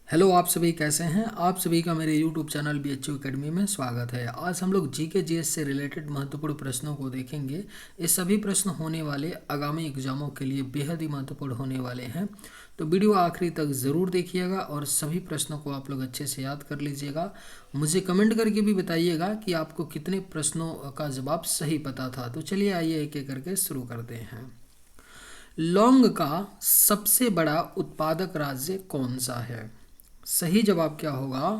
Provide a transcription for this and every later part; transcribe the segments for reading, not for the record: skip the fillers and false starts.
Hello, आप सभी कैसे हैं। आप सभी का मेरे यूट्यूब चैनल BHU एकेडमी में स्वागत है। आज हम लोग जीके जीएस से रिलेटेड महत्वपूर्ण प्रश्नों को देखेंगे। ये सभी प्रश्न होने वाले आगामी एग्जामों के लिए बेहद ही महत्वपूर्ण होने वाले हैं, तो वीडियो आखिरी तक ज़रूर देखिएगा और सभी प्रश्नों को आप लोग अच्छे से याद कर लीजिएगा। मुझे कमेंट करके भी बताइएगा कि आपको कितने प्रश्नों का जवाब सही पता था। तो चलिए आइए एक एक करके शुरू करते हैं। लौंग का सबसे बड़ा उत्पादक राज्य कौन सा है? सही जवाब क्या होगा?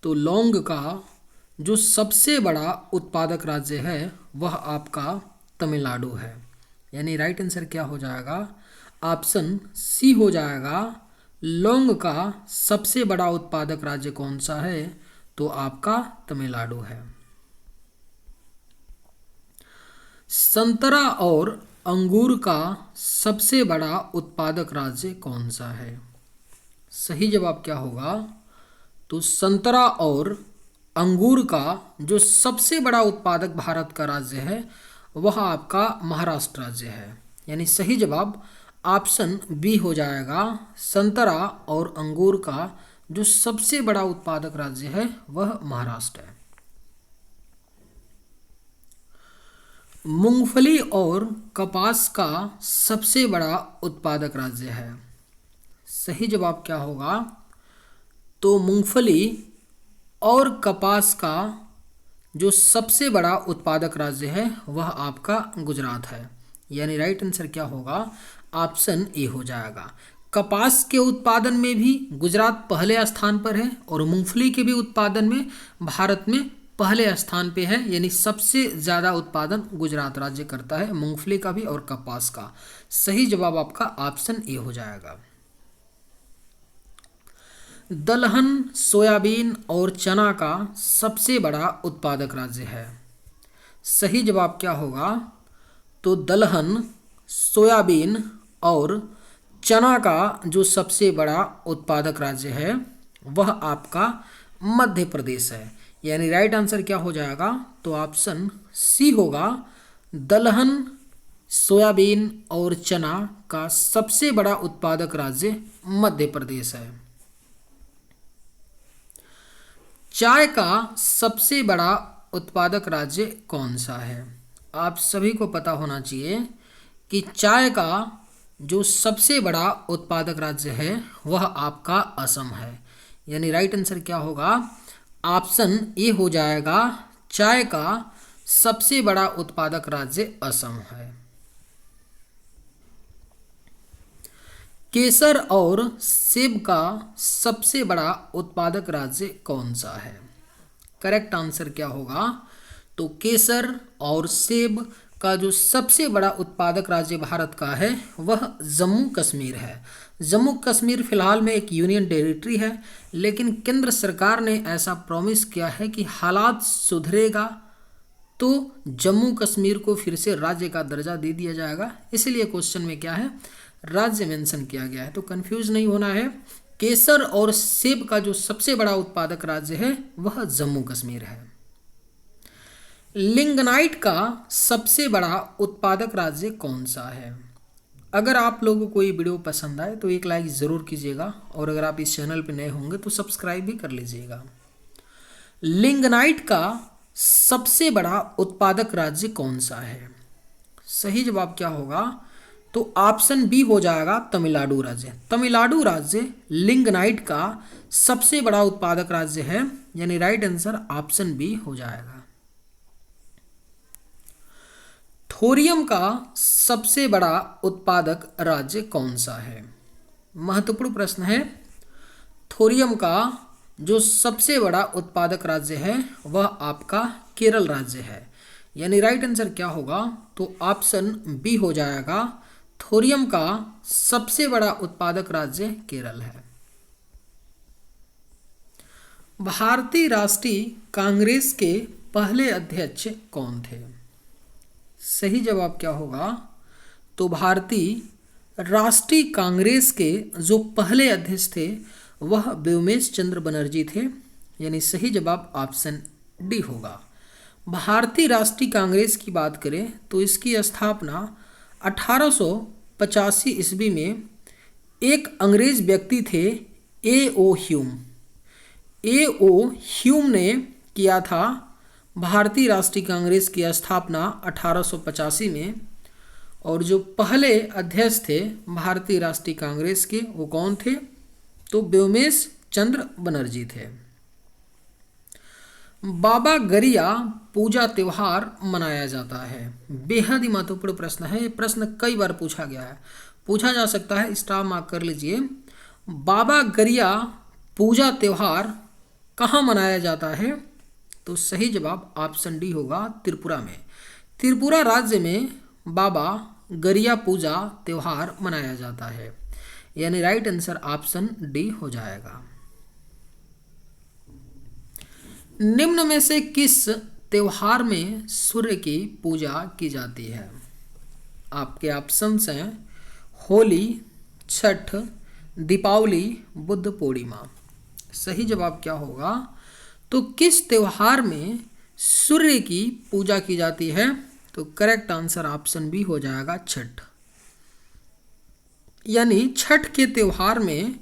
तो लौंग का जो सबसे बड़ा उत्पादक राज्य है वह आपका तमिलनाडु है। यानी राइट आंसर क्या हो जाएगा? ऑप्शन सी हो जाएगा। लौंग का सबसे बड़ा उत्पादक राज्य कौन सा है? तो आपका तमिलनाडु है। संतरा और अंगूर का सबसे बड़ा उत्पादक राज्य कौन सा है? सही जवाब क्या होगा? तो संतरा और अंगूर का जो सबसे बड़ा उत्पादक भारत का राज्य है वह आपका महाराष्ट्र राज्य है। यानी सही जवाब ऑप्शन बी हो जाएगा। संतरा और अंगूर का जो सबसे बड़ा उत्पादक राज्य है वह महाराष्ट्र है। मूंगफली और कपास का सबसे बड़ा उत्पादक राज्य है। सही जवाब क्या होगा? तो मूंगफली और कपास का जो सबसे बड़ा उत्पादक राज्य है वह आपका गुजरात है। यानी राइट आंसर क्या होगा? ऑप्शन ए हो जाएगा। कपास के उत्पादन में भी गुजरात पहले स्थान पर है और मूंगफली के भी उत्पादन में भारत में पहले स्थान पे है। यानी सबसे ज़्यादा उत्पादन गुजरात राज्य करता है, मूंगफली का भी और कपास का। सही जवाब आपका ऑप्शन ए हो जाएगा। दलहन, सोयाबीन और चना का सबसे बड़ा उत्पादक राज्य है। सही जवाब क्या होगा? तो दलहन, सोयाबीन और चना का जो सबसे बड़ा उत्पादक राज्य है वह आपका मध्य प्रदेश है। यानी राइट आंसर क्या हो जाएगा? तो ऑप्शन सी होगा। दलहन, सोयाबीन और चना का सबसे बड़ा उत्पादक राज्य मध्य प्रदेश है। चाय का सबसे बड़ा उत्पादक राज्य कौन सा है? आप सभी को पता होना चाहिए कि चाय का जो सबसे बड़ा उत्पादक राज्य है वह आपका असम है। यानी राइट आंसर क्या होगा? ऑप्शन ए हो जाएगा। चाय का सबसे बड़ा उत्पादक राज्य असम है। केसर और सेब का सबसे बड़ा उत्पादक राज्य कौन सा है? करेक्ट आंसर क्या होगा? तो केसर और सेब का जो सबसे बड़ा उत्पादक राज्य भारत का है वह जम्मू कश्मीर है। जम्मू कश्मीर फिलहाल में एक यूनियन टेरिटरी है, लेकिन केंद्र सरकार ने ऐसा प्रॉमिस किया है कि हालात सुधरेगा तो जम्मू कश्मीर को फिर से राज्य का दर्जा दे दिया जाएगा। इसलिए क्वेश्चन में क्या है? राज्य मेंशन किया गया है, तो कंफ्यूज नहीं होना है। केसर और सेब का जो सबसे बड़ा उत्पादक राज्य है वह जम्मू कश्मीर है। लिंगनाइट का सबसे बड़ा उत्पादक राज्य कौन सा है? अगर आप लोगों को ये वीडियो पसंद आए तो एक लाइक ज़रूर कीजिएगा और अगर आप इस चैनल पर नए होंगे तो सब्सक्राइब भी कर लीजिएगा। लिंगनाइट का सबसे बड़ा उत्पादक राज्य कौन सा है? सही जवाब क्या होगा? तो ऑप्शन बी हो जाएगा। तमिलनाडु राज्य। तमिलनाडु राज्य लिंगनाइट का सबसे बड़ा उत्पादक राज्य है। यानी राइट आंसर ऑप्शन बी हो जाएगा। थोरियम का सबसे बड़ा उत्पादक राज्य कौन सा है? महत्वपूर्ण प्रश्न है। थोरियम का जो सबसे बड़ा उत्पादक राज्य है वह आपका केरल राज्य है। यानी राइट आंसर क्या होगा? तो ऑप्शन बी हो जाएगा। थोरियम का सबसे बड़ा उत्पादक राज्य केरल है। भारतीय राष्ट्रीय कांग्रेस के पहले अध्यक्ष कौन थे? सही जवाब क्या होगा? तो भारतीय राष्ट्रीय कांग्रेस के जो पहले अध्यक्ष थे वह व्योमेश चंद्र बनर्जी थे। यानी सही जवाब ऑप्शन डी होगा। भारतीय राष्ट्रीय कांग्रेस की बात करें तो इसकी स्थापना 1885 ईस्वी में एक अंग्रेज व्यक्ति थे ए ओ ह्यूम। ए ओ ह्यूम ने किया था भारतीय राष्ट्रीय कांग्रेस की स्थापना 1885 में, और जो पहले अध्यक्ष थे भारतीय राष्ट्रीय कांग्रेस के वो कौन थे? तो व्योमेश चंद्र बनर्जी थे। बाबा गरिया पूजा त्योहार मनाया जाता है। बेहद ही महत्वपूर्ण प्रश्न है, ये प्रश्न कई बार पूछा गया है, पूछा जा सकता है, स्टार मार्क कर लीजिए। बाबा गरिया पूजा त्योहार कहाँ मनाया जाता है? तो सही जवाब ऑप्शन डी होगा, त्रिपुरा में। त्रिपुरा राज्य में बाबा गरिया पूजा त्योहार मनाया जाता है, यानी राइट आंसर ऑप्शन डी हो जाएगा। निम्न में से किस त्योहार में सूर्य की पूजा की जाती है? आपके ऑप्शंस हैं होली, छठ, दीपावली, बुद्ध पूर्णिमा। सही जवाब क्या होगा? तो किस त्योहार में सूर्य की पूजा की जाती है? तो करेक्ट आंसर ऑप्शन बी हो जाएगा, छठ। यानी छठ के त्योहार में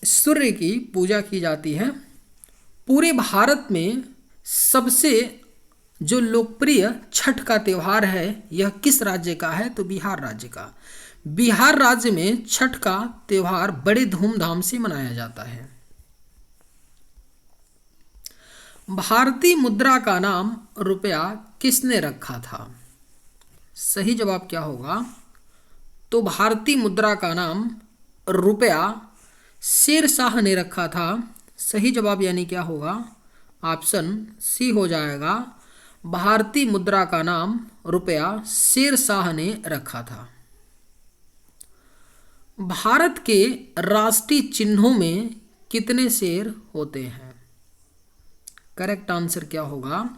सूर्य की पूजा की जाती है। पूरे भारत में सबसे जो लोकप्रिय छठ का त्योहार है यह किस राज्य का है? तो बिहार राज्य का। बिहार राज्य में छठ का त्योहार बड़े धूमधाम से मनाया जाता है। भारतीय मुद्रा का नाम रुपया किसने रखा था? सही जवाब क्या होगा? तो भारतीय मुद्रा का नाम रुपया शेरशाह ने रखा था। सही जवाब यानी क्या होगा? ऑप्शन सी हो जाएगा, भारतीय मुद्रा का नाम रुपया शेरशाह ने रखा था। भारत के राष्ट्रीय चिन्हों में कितने शेर होते हैं? करेक्ट आंसर क्या होगा?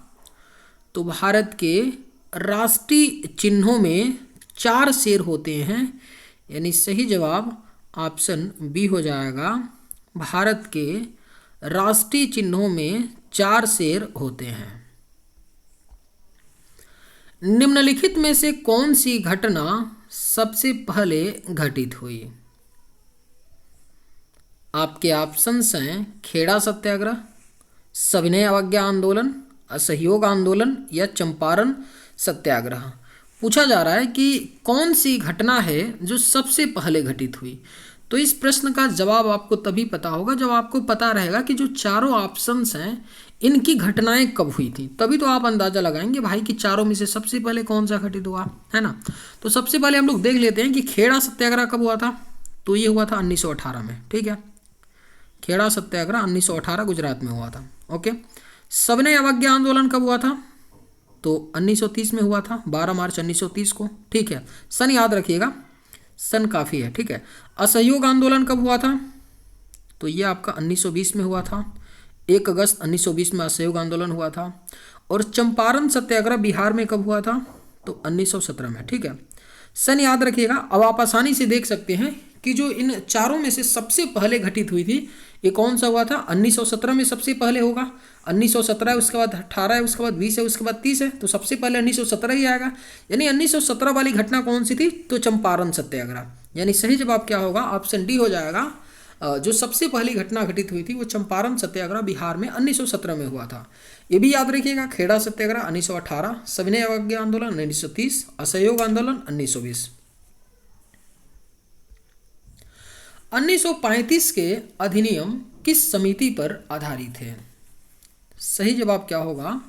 तो भारत के राष्ट्रीय चिन्हों में 4 शेर होते हैं, यानी सही जवाब ऑप्शन बी हो जाएगा, भारत के राष्ट्रीय चिन्हों में 4 शेर होते हैं। निम्नलिखित में से कौन सी घटना सबसे पहले घटित हुई? आपके ऑप्शंस हैं खेड़ा सत्याग्रह, सविनय अवज्ञा आंदोलन, असहयोग आंदोलन या चंपारण सत्याग्रह। पूछा जा रहा है कि कौन सी घटना है जो सबसे पहले घटित हुई। तो इस प्रश्न का जवाब आपको तभी पता होगा जब आपको पता रहेगा कि जो चारों ऑप्शंस हैं इनकी घटनाएं कब हुई थी, तभी तो आप अंदाजा लगाएंगे भाई कि चारों में से सबसे पहले कौन सा घटित हुआ है ना। तो सबसे पहले हम लोग देख लेते हैं कि खेड़ा सत्याग्रह कब हुआ था। तो ये हुआ था 1918 में, ठीक है। खेड़ा सत्याग्रह 1918 गुजरात में हुआ था, ओके। सविनय अवज्ञा आंदोलन कब हुआ था? तो 1930 में हुआ था, 12 मार्च 1930 को, ठीक है। सन याद रखिएगा, सन काफ़ी है, ठीक है। असहयोग आंदोलन कब हुआ था? तो ये आपका 1920 में हुआ था, 1 अगस्त 1920 में असहयोग आंदोलन हुआ था। और चंपारण सत्याग्रह बिहार में कब हुआ था? तो 1917 में, ठीक है। सन याद रखिएगा। अब आप आसानी से देख सकते हैं कि जो इन चारों में से सबसे पहले घटित हुई थी ये कौन सा हुआ था? 1917 में सबसे पहले होगा। 1917 है, उसके बाद 18 है, उसके बाद 20 है, उसके बाद 30 है, तो सबसे पहले 1917 ही आएगा। यानी 1917 वाली घटना कौन सी थी? तो चंपारण सत्याग्रह। यानी सही जवाब क्या होगा? ऑप्शन डी हो जाएगा। जो सबसे पहली घटना घटित हुई थी वो चंपारण सत्याग्रह बिहार में 1917 में हुआ था। ये भी याद रखिएगा, खेड़ा सत्याग्रह 1918, सविनय अवज्ञा आंदोलन 1930, असहयोग आंदोलन 1920। 1935 के अधिनियम किस समिति पर आधारित है? सही जवाब क्या होगा?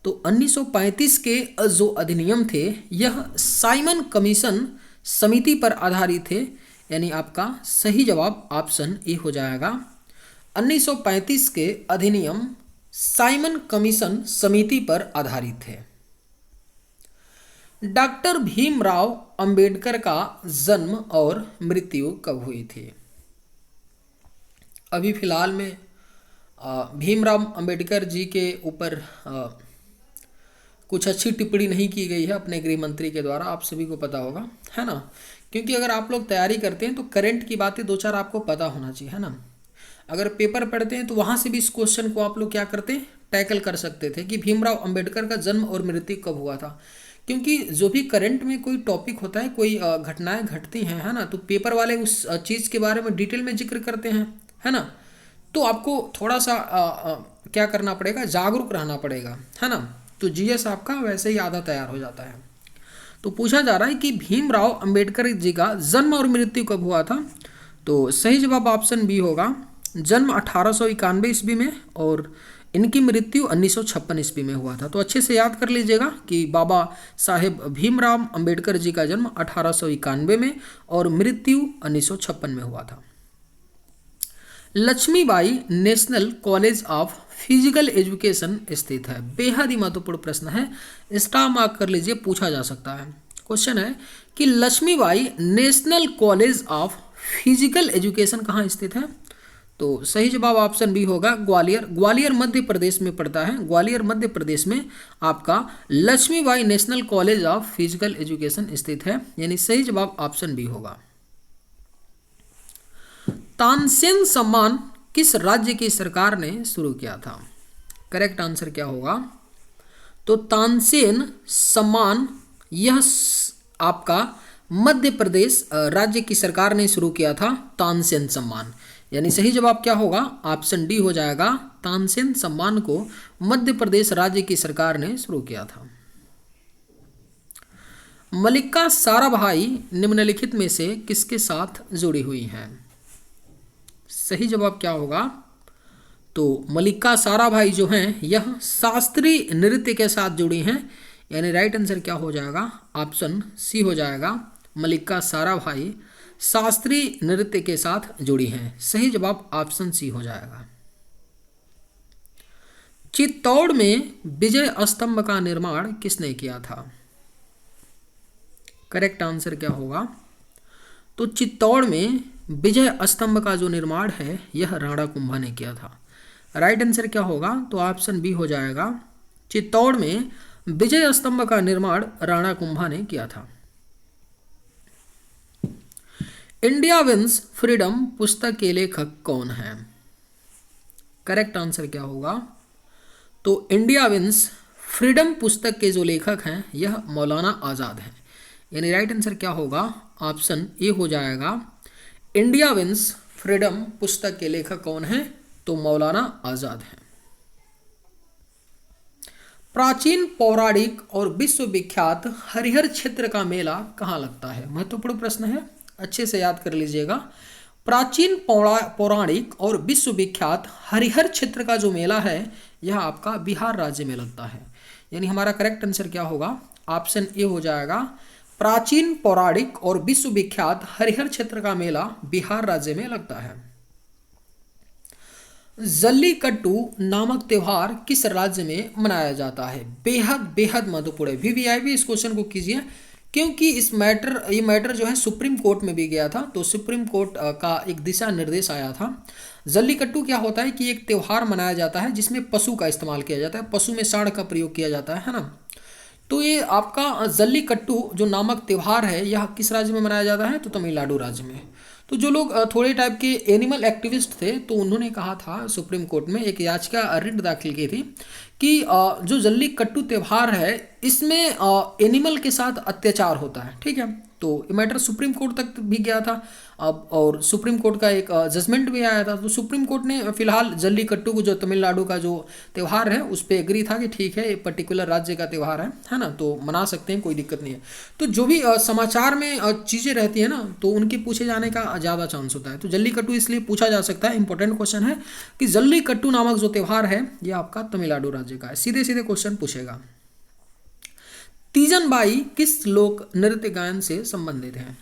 तो 1935 के जो अधिनियम थे यह साइमन कमीशन समिति पर आधारित थे, यानी आपका सही जवाब ऑप्शन ए हो जाएगा। 1935 के अधिनियम साइमन कमीशन समिति पर आधारित है। डॉक्टर भीमराव अंबेडकर का जन्म और मृत्यु कब हुई थी? अभी फिलहाल में भीमराव अंबेडकर जी के ऊपर कुछ अच्छी टिप्पणी नहीं की गई है अपने गृह मंत्री के द्वारा, आप सभी को पता होगा, है ना। क्योंकि अगर आप लोग तैयारी करते हैं तो करंट की बातें 2-4 आपको पता होना चाहिए, है ना। अगर पेपर पढ़ते हैं तो वहाँ से भी इस क्वेश्चन को आप लोग क्या करते हैं, टैकल कर सकते थे कि भीमराव अंबेडकर का जन्म और मृत्यु कब हुआ था। क्योंकि जो भी करंट में कोई टॉपिक होता है, कोई घटनाएं घटती हैं, है ना, तो पेपर वाले उस चीज़ के बारे में डिटेल में जिक्र करते हैं, है ना। तो आपको थोड़ा सा क्या करना पड़ेगा, जागरूक रहना पड़ेगा, है ना। तो जीएस आपका वैसे ही आधा तैयार हो जाता है। तो पूछा जा रहा है कि भीमराव अंबेडकर जी का जन्म और मृत्यु कब हुआ था। तो सही जवाब ऑप्शन बी होगा। जन्म 1891 ईस्वी में और इनकी मृत्यु 1956 ईस्वी में हुआ था। तो अच्छे से याद कर लीजिएगा कि बाबा साहेब भीमराव अंबेडकर जी का जन्म 1891 में और मृत्यु 1956 में हुआ था। Lakshmibai national college of physical education स्थित है। बेहद ही महत्वपूर्ण प्रश्न है, स्टार मार्क कर लीजिए, पूछा जा सकता है। क्वेश्चन है कि Lakshmibai national college of physical education कहाँ स्थित है। तो सही जवाब ऑप्शन बी होगा, ग्वालियर। ग्वालियर मध्य प्रदेश में पड़ता है। ग्वालियर मध्य प्रदेश में आपका Lakshmibai national college of physical education स्थित है, यानी सही जवाब ऑप्शन बी होगा। तानसेन सम्मान किस राज्य की सरकार ने शुरू किया था। करेक्ट आंसर क्या होगा। तो तानसेन सम्मान यह आपका मध्य प्रदेश राज्य की सरकार ने शुरू किया था, तानसेन सम्मान, यानी सही जवाब क्या होगा, ऑप्शन डी हो जाएगा। तानसेन सम्मान को मध्य प्रदेश राज्य की सरकार ने शुरू किया था। मल्लिका साराभाई निम्नलिखित में से किसके साथ जुड़ी हुई हैं। सही जवाब क्या होगा। तो मल्लिका साराभाई जो हैं यह शास्त्रीय नृत्य के साथ जुड़ी हैं, यानी राइट आंसर क्या हो जाएगा, ऑप्शन सी हो जाएगा। मल्लिका साराभाई शास्त्रीय नृत्य के साथ जुड़ी हैं, सही जवाब ऑप्शन सी हो जाएगा। चित्तौड़ में विजय स्तंभ का निर्माण किसने किया था। करेक्ट आंसर क्या होगा। तो चित्तौड़ में विजय स्तंभ का जो निर्माण है यह राणा कुंभा ने किया था। राइट आंसर क्या होगा, तो ऑप्शन बी हो जाएगा। चित्तौड़ में विजय स्तंभ का निर्माण राणा कुंभा ने किया था। इंडिया विंस फ्रीडम पुस्तक के लेखक कौन है। करेक्ट आंसर क्या होगा। तो इंडिया विंस फ्रीडम पुस्तक के जो लेखक हैं यह मौलाना आज़ाद हैं, यानी राइट आंसर क्या होगा, ऑप्शन ए हो जाएगा। इंडिया विंस फ्रीडम पुस्तक के लेखक कौन हैं, तो मौलाना आज़ाद हैं। प्राचीन पौराणिक और विश्वविख्यात हरिहर क्षेत्र का मेला कहाँ लगता है। महत्वपूर्ण प्रश्न है, अच्छे से याद कर लीजिएगा। प्राचीन पौराणिक और विश्वविख्यात हरिहर क्षेत्र का जो मेला है यह आपका बिहार राज्य में लगता है, यानी हमारा करेक्ट आंसर क्या होगा, ऑप्शन ए हो जाएगा। प्राचीन पौराणिक और विश्वविख्यात हरिहर क्षेत्र का मेला बिहार राज्य में लगता है। जल्लीकट्टू नामक त्योहार किस राज्य में मनाया जाता है। बेहद बेहद महत्वपूर्ण है, वीवीआईपी इस क्वेश्चन को कीजिए, क्योंकि ये मैटर जो है सुप्रीम कोर्ट में भी गया था। तो सुप्रीम कोर्ट का एक दिशा निर्देश आया था। जल्लीकट्टू क्या होता है कि एक त्यौहार मनाया जाता है जिसमें पशु का इस्तेमाल किया जाता है, पशु में सांड का प्रयोग किया जाता है ना। तो ये आपका जल्लीकट्टू जो नामक त्यौहार है यह किस राज्य में मनाया जाता है, तो तमिलनाडु राज्य में। तो जो लोग थोड़े टाइप के एनिमल एक्टिविस्ट थे तो उन्होंने कहा था, सुप्रीम कोर्ट में एक याचिका रिट दाखिल की थी कि जो जल्लीकट्टू त्यौहार है इसमें एनिमल के साथ अत्याचार होता है, ठीक है। तो ये मैटर सुप्रीम कोर्ट तक भी गया था अब, और सुप्रीम कोर्ट का एक जजमेंट भी आया था। तो सुप्रीम कोर्ट ने फिलहाल जल्लीकट्टू को, जो तमिलनाडु का जो त्यौहार है, उस पर एग्री था कि ठीक है ये पर्टिकुलर राज्य का त्यौहार है ना, तो मना सकते हैं, कोई दिक्कत नहीं है। तो जो भी समाचार में चीज़ें रहती है ना तो उनके पूछे जाने का ज़्यादा चांस होता है। तो जल्लीकट्टू इसलिए पूछा जा सकता है, इंपॉर्टेंट क्वेश्चन है कि जल्लीकट्टू नामक जो त्यौहार है ये आपका तमिलनाडु राज्य का है। सीधे सीधे क्वेश्चन पूछेगा। तीजन बाई किस लोक नृत्य गायन से संबंधित हैं।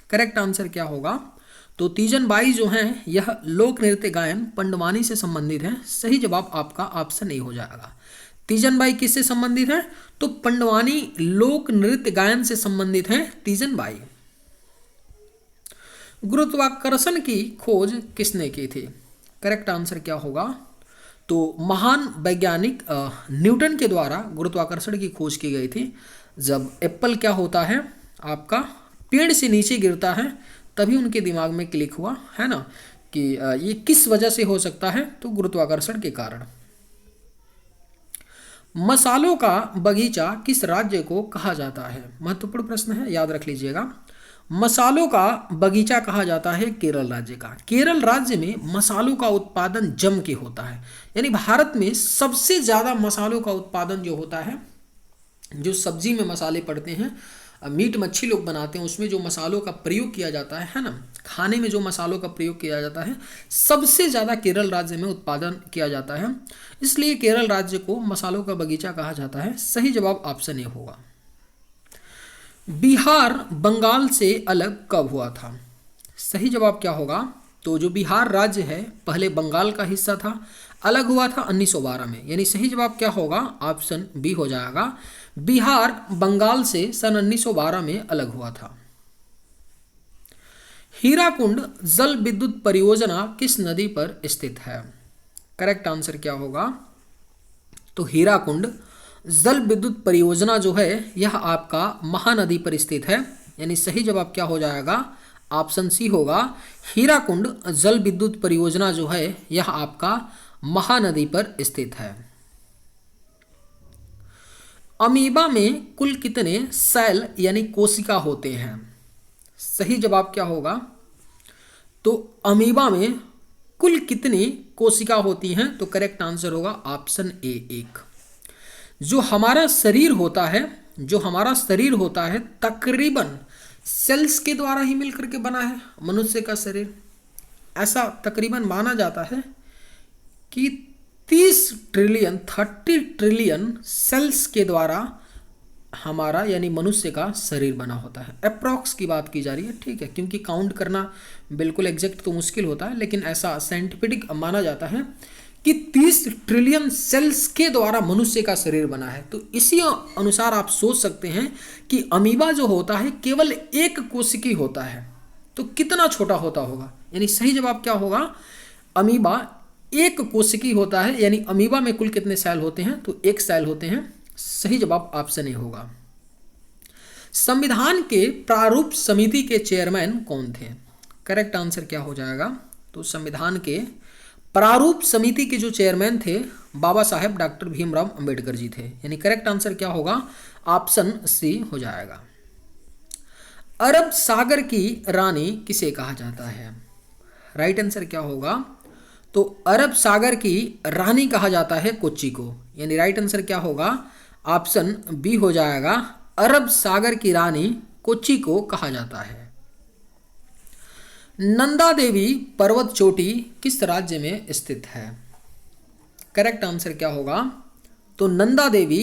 करेक्ट आंसर क्या होगा। तो तीजन बाई जो हैं यह लोक नृत्य गायन पंडवानी से संबंधित हैं, सही जवाब आपका ऑप्शन ए हो जाएगा। तीजन बाई किससे संबंधित है, तो पंडवानी लोक नृत्य गायन से संबंधित हैं तीजन बाई। गुरुत्वाकर्षण की खोज किसने की थी। करेक्ट आंसर क्या होगा। तो महान वैज्ञानिक न्यूटन के द्वारा गुरुत्वाकर्षण की खोज की गई थी। जब एप्पल क्या होता है आपका पेड़ से नीचे गिरता है तभी उनके दिमाग में क्लिक हुआ, है ना, कि ये किस वजह से हो सकता है, तो गुरुत्वाकर्षण के कारण। मसालों का बगीचा किस राज्य को कहा जाता है? महत्वपूर्ण प्रश्न है, याद रख लीजिएगा। मसालों का बगीचा कहा जाता है केरल राज्य का। केरल राज्य में मसालों का उत्पादन जम के होता है, यानी भारत में सबसे ज़्यादा मसालों का उत्पादन जो होता है, जो सब्जी में मसाले पड़ते हैं, मीट मच्छी लोग बनाते हैं, उसमें जो मसालों का प्रयोग किया जाता है ना, खाने में जो मसालों का प्रयोग किया जाता है, सबसे ज़्यादा केरल राज्य में उत्पादन किया जाता है। इसलिए केरल राज्य को मसालों का बगीचा कहा जाता है। सही जवाब ऑप्शन ए होगा। बिहार बंगाल से अलग कब हुआ था? सही जवाब क्या होगा? तो जो बिहार राज्य है पहले बंगाल का हिस्सा था, अलग हुआ था 1912 में, यानी सही जवाब क्या होगा? ऑप्शन बी हो जाएगा। बिहार बंगाल से सन 1912 में अलग हुआ था। हीराकुंड जल विद्युत परियोजना किस नदी पर स्थित है? करेक्ट आंसर क्या होगा? तो हीराकुंड जल विद्युत परियोजना जो है यह आपका महानदी पर स्थित है, यानी सही जवाब क्या हो जाएगा? ऑप्शन सी होगा। हीराकुंड जल विद्युत परियोजना जो है यह आपका महानदी पर स्थित है। अमीबा में कुल कितने सेल यानी कोशिका होते हैं? सही जवाब क्या होगा? तो अमीबा में कुल कितनी कोशिका होती हैं? तो करेक्ट आंसर होगा ऑप्शन ए 1। जो हमारा शरीर होता है तकरीबन सेल्स के द्वारा ही मिलकर के बना है मनुष्य का शरीर। ऐसा तकरीबन माना जाता है कि 30 ट्रिलियन सेल्स के द्वारा हमारा यानी मनुष्य का शरीर बना होता है। अप्रॉक्स की बात की जा रही है, ठीक है, क्योंकि काउंट करना बिल्कुल एग्जैक्ट तो मुश्किल होता है, लेकिन ऐसा साइंटिफिक माना जाता है कि 30 ट्रिलियन सेल्स के द्वारा मनुष्य का शरीर बना है। तो इसी अनुसार आप सोच सकते हैं कि अमीबा जो होता है केवल एक कोशिकी होता है, तो कितना छोटा होता होगा। यानी सही जवाब क्या होगा? अमीबा एक कोशिकी होता है, यानी अमीबा में कुल कितने सेल होते हैं? तो एक सेल होते हैं। सही जवाब ऑप्शन ए होगा। संविधान के प्रारूप समिति के चेयरमैन कौन थे? करेक्ट आंसर क्या हो जाएगा? तो संविधान के प्रारूप समिति के जो चेयरमैन थे बाबा साहेब डॉक्टर भीमराव अंबेडकर जी थे, यानी करेक्ट आंसर क्या होगा? ऑप्शन सी हो जाएगा। अरब सागर की रानी किसे कहा जाता है? राइट आंसर क्या होगा? तो अरब सागर की रानी कहा जाता है कोच्चि को, यानी राइट आंसर क्या होगा? ऑप्शन बी हो जाएगा। अरब सागर की रानी कोच्चि को कहा जाता है। नंदा देवी पर्वत चोटी किस राज्य में स्थित है? करेक्ट आंसर क्या होगा? तो नंदा देवी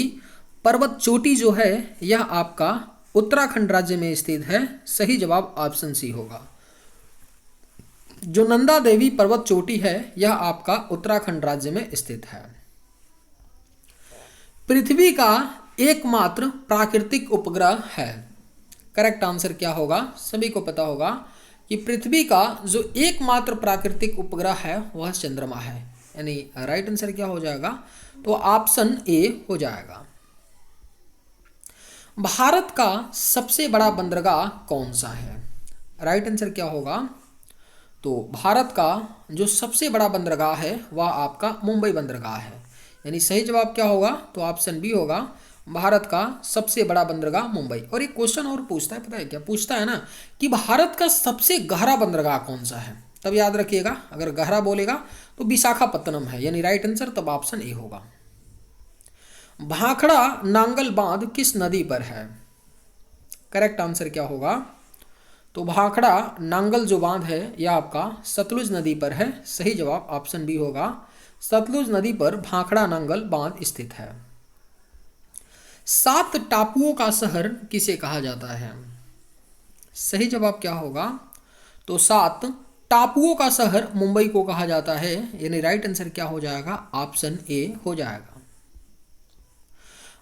पर्वत चोटी जो है यह आपका उत्तराखंड राज्य में स्थित है। सही जवाब ऑप्शन सी होगा। जो नंदा देवी पर्वत चोटी है यह आपका उत्तराखंड राज्य में स्थित है। पृथ्वी का एकमात्र प्राकृतिक उपग्रह है। करेक्ट आंसर क्या होगा? सभी को पता होगा कि पृथ्वी का जो एकमात्र प्राकृतिक उपग्रह है वह चंद्रमा है, यानी राइट आंसर क्या हो जाएगा? तो ऑप्शन ए हो जाएगा। भारत का सबसे बड़ा बंदरगाह कौन सा है? राइट आंसर क्या होगा? तो भारत का जो सबसे बड़ा बंदरगाह है वह आपका मुंबई बंदरगाह है, यानी सही जवाब क्या होगा? तो ऑप्शन बी होगा। भारत का सबसे बड़ा बंदरगाह मुंबई। और एक क्वेश्चन और पूछता है, पता है क्या पूछता है ना, कि भारत का सबसे गहरा बंदरगाह कौन सा है? तब याद रखिएगा, अगर गहरा बोलेगा तो विशाखापत्तनम है, यानी राइट आंसर तब ऑप्शन ए होगा। भाखड़ा नांगल बांध किस नदी पर है? करेक्ट आंसर क्या होगा? तो भाखड़ा नांगल जो बांध है यह आपका सतलुज नदी पर है। सही जवाब ऑप्शन बी होगा। सतलुज नदी पर भाखड़ा नांगल बांध स्थित है। 7 टापुओं का शहर किसे कहा जाता है? सही जवाब क्या होगा? तो 7 टापुओं का शहर मुंबई को कहा जाता है, यानी राइट आंसर क्या हो जाएगा? ऑप्शन ए हो जाएगा।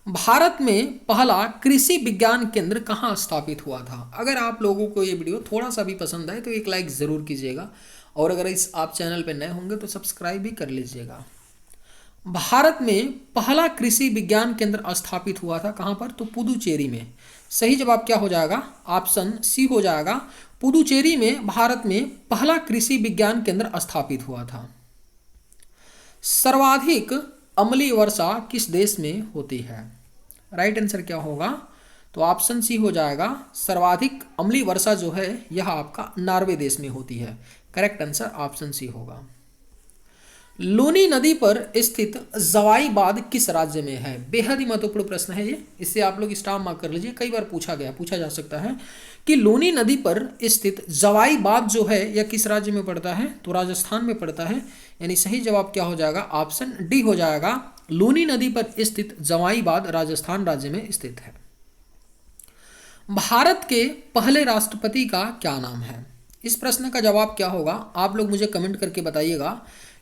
भारत में पहला कृषि विज्ञान केंद्र कहाँ स्थापित हुआ था? अगर आप लोगों को ये वीडियो थोड़ा सा भी पसंद आए तो एक लाइक ज़रूर कीजिएगा, और अगर इस आप चैनल पर नए होंगे तो सब्सक्राइब भी कर लीजिएगा। भारत में पहला कृषि विज्ञान केंद्र स्थापित हुआ था कहाँ पर? तो पुदुचेरी में। सही जवाब क्या हो जाएगा? ऑप्शन सी हो जाएगा। पुदुचेरी में भारत में पहला कृषि विज्ञान केंद्र स्थापित हुआ था। सर्वाधिक अम्लीय वर्षा किस देश में होती है? राइट आंसर क्या होगा? तो ऑप्शन सी हो जाएगा, सर्वाधिक अम्लीय वर्षा जो है यह आपका नॉर्वे देश में होती है। करेक्ट आंसर ऑप्शन सी होगा। लूनी नदी पर स्थित जवाईबाद किस राज्य में है? बेहद ही महत्वपूर्ण प्रश्न है ये, इससे आप लोग स्टार मार्क कर लीजिए, कई बार पूछा जा सकता है कि लूनी नदी पर स्थित जवाईबाद जो है यह किस राज्य में पड़ता है? तो राजस्थान में पड़ता है। यानी सही जवाब क्या हो जाएगा? ऑप्शन डी हो जाएगा। लूनी नदी पर स्थित जवाईबाद राजस्थान राज्य में स्थित है। भारत के पहले राष्ट्रपति का क्या नाम है? इस प्रश्न का जवाब क्या होगा? आप लोग मुझे कमेंट करके बताइएगा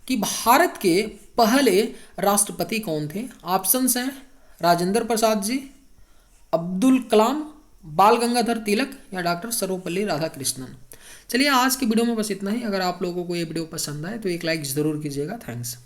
कि भारत के पहले राष्ट्रपति कौन थे? ऑप्शंस हैं राजेंद्र प्रसाद जी, अब्दुल कलाम, बाल गंगाधर तिलक या डॉक्टर सर्वपल्ली राधाकृष्णन। चलिए आज की वीडियो में बस इतना ही। अगर आप लोगों को ये वीडियो पसंद आए तो एक लाइक ज़रूर कीजिएगा। थैंक्स।